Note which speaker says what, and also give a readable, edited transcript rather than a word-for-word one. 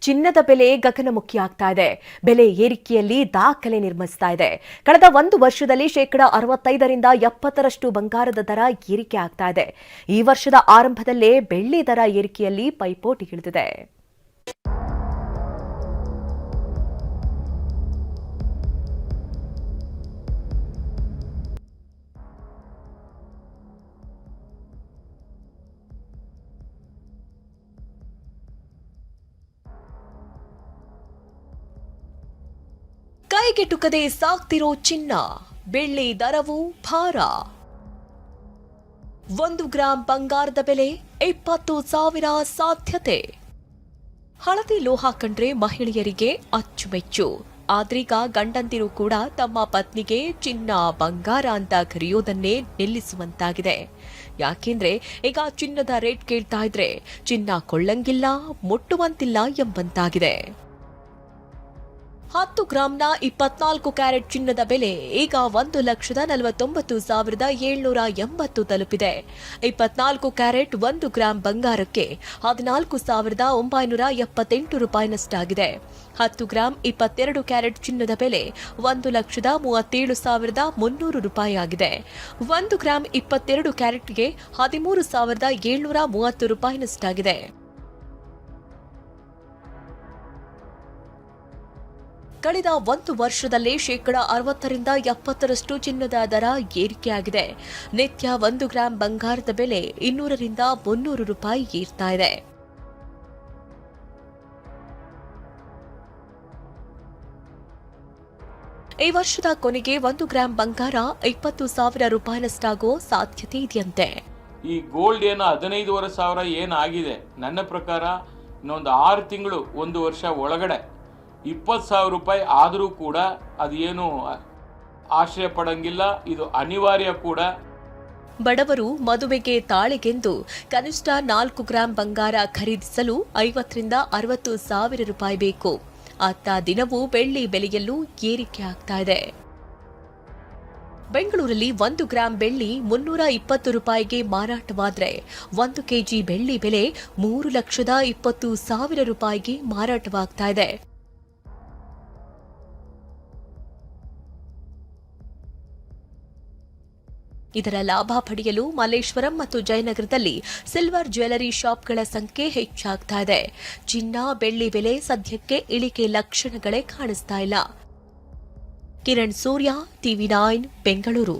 Speaker 1: ಚಿನ್ನದ ಬೆಲೆ ಗಗನಮುಖಿಯಾಗ್ತಾ ಇದೆ. ಬೆಲೆ ಏರಿಕೆಯಲ್ಲಿ ದಾಖಲೆ ನಿರ್ಮಿಸ್ತಾ ಇದೆ. ಕಳೆದ ಒಂದು ವರ್ಷದಲ್ಲಿ 65% 70% ಬಂಗಾರದ ದರ ಏರಿಕೆ ಆಗ್ತಾ ಇದೆ. ಈ ವರ್ಷದ ಆರಂಭದಲ್ಲೇ ಬೆಳ್ಳಿ ದರ ಏರಿಕೆಯಲ್ಲಿ ಪೈಪೋಟಿಗಿಳಿದಿದೆ. ಕೈಗೆಟುಕದೆ ಸಾಗ್ತಿರೋ ಚಿನ್ನ, ಬೆಳ್ಳಿ ದರವು ಭಾರ. 1 ಗ್ರಾಂ ಬಂಗಾರದ ಬೆಲೆ 20,000 ಸಾಧ್ಯತೆ. ಹಳದಿ ಲೋಹ ಕಂಡ್ರೆ ಮಹಿಳೆಯರಿಗೆ ಅಚ್ಚುಮೆಚ್ಚು. ಆದ್ರೀಗ ಗಂಡಂದಿರು ಕೂಡ ತಮ್ಮ ಪತ್ನಿಗೆ ಚಿನ್ನ ಬಂಗಾರ ಅಂತ ಕರೆಯೋದನ್ನೇ ನಿಲ್ಲಿಸುವಂತಾಗಿದೆ. ಯಾಕೆಂದ್ರೆ ಈಗ ಚಿನ್ನದ ರೇಟ್ ಕೇಳ್ತಾ ಇದ್ರೆ ಚಿನ್ನ ಕೊಳ್ಳಂಗಿಲ್ಲ, ಮುಟ್ಟುವಂತಿಲ್ಲ ಎಂಬಂತಾಗಿದೆ. 10 ಗ್ರಾಂನ 24 ಕ್ಯಾರೆಟ್ ಚಿನ್ನದ ಬೆಲೆ ಈಗ 1,49,780 ತಲುಪಿದೆ. 24 ಕ್ಯಾರೆಟ್ 1 ಗ್ರಾಂ ಬಂಗಾರಕ್ಕೆ 14,978 ರೂಪಾಯಿನಷ್ಟಾಗಿದೆ. 10 ಗ್ರಾಂ 22 ಕ್ಯಾರೆಟ್ ಚಿನ್ನದ ಬೆಲೆ 1,37,300 ರೂಪಾಯಿ ಆಗಿದೆ. 1 ಗ್ರಾಂ 22 ಕ್ಯಾರೆಟ್ಗೆ 13,730 ರೂಪಾಯಿನಷ್ಟಾಗಿದೆ. ಕಳೆದ ಒಂದು ವರ್ಷದಲ್ಲೇ 60% 70% ಚಿನ್ನದ ದರ ಏರಿಕೆಯಾಗಿದೆ. ನಿತ್ಯ 1 ಗ್ರಾಂ ಬಂಗಾರದ ಬೆಲೆ 200 300 ರೂಪಾಯಿ ಏರ್ತಾ ಇದೆ. ಈ ವರ್ಷದ ಕೊನೆಗೆ 1 ಗ್ರಾಂ ಬಂಗಾರ 20,000 ರೂಪಾಯಿನಷ್ಟಾಗುವ ಸಾಧ್ಯತೆ ಇದೆಯಂತೆ.
Speaker 2: ಈ ಗೋಲ್ಡ್ ಏನು 15,500 ಏನಾಗಿದೆ, ನನ್ನ ಪ್ರಕಾರ ಇನ್ನೊಂದು 6 ತಿಂಗಳು 1 ವರ್ಷ ಒಳಗಡೆ 20,000 ರೂಪಾಯಿ ಆದರೂ ಕೂಡ ಅದೇನು ಆಶ್ರಯ ಪಡಂಗಿಲ್ಲ. ಇದು ಅನಿವಾರ್ಯ ಕೂಡ.
Speaker 1: ಬಡವರು ಮದುವೆಗೆ ತಾಳಿಗೆಂದು ಕನಿಷ್ಠ 4 ಗ್ರಾಂ ಬಂಗಾರ ಖರೀದಿಸಲು 50,000 60 ಸಾವಿರ ರೂಪಾಯಿ ಬೇಕು. ಅತ್ತ ದಿನವೂ ಬೆಳ್ಳಿ ಬೆಲೆಯಲ್ಲೂ ಏರಿಕೆ ಆಗ್ತಾ ಇದೆ. ಬೆಂಗಳೂರಲ್ಲಿ 1 ಗ್ರಾಂ ಬೆಳ್ಳಿ 320 ರೂಪಾಯಿಗೆ ಮಾರಾಟವಾದರೆ 1 ಕೆಜಿ ಬೆಳ್ಳಿ ಬೆಲೆ 3,20,000 ರೂಪಾಯಿಗೆ ಮಾರಾಟವಾಗ್ತಾ ಇದೆ. ಇದರ ಲಾಭ ಪಡೆಯಲು ಮಲ್ಲೇಶ್ವರಂ ಮತ್ತು ಜಯನಗರದಲ್ಲಿ ಸಿಲ್ವರ್ ಜ್ಯುವೆಲರಿ ಶಾಪ್ಗಳ ಸಂಖ್ಯೆ ಹೆಚ್ಚಾಗ್ತಾ ಇದೆ. ಚಿನ್ನ ಬೆಳ್ಳಿ ಬೆಲೆ ಸದ್ಯಕ್ಕೆ ಇಳಿಕೆ ಲಕ್ಷಣಗಳೇ ಕಾಣಿಸ್ತಾ ಇಲ್ಲ. ಕಿರಣ್ ಸೂರ್ಯ, TV9 ಬೆಂಗಳೂರು.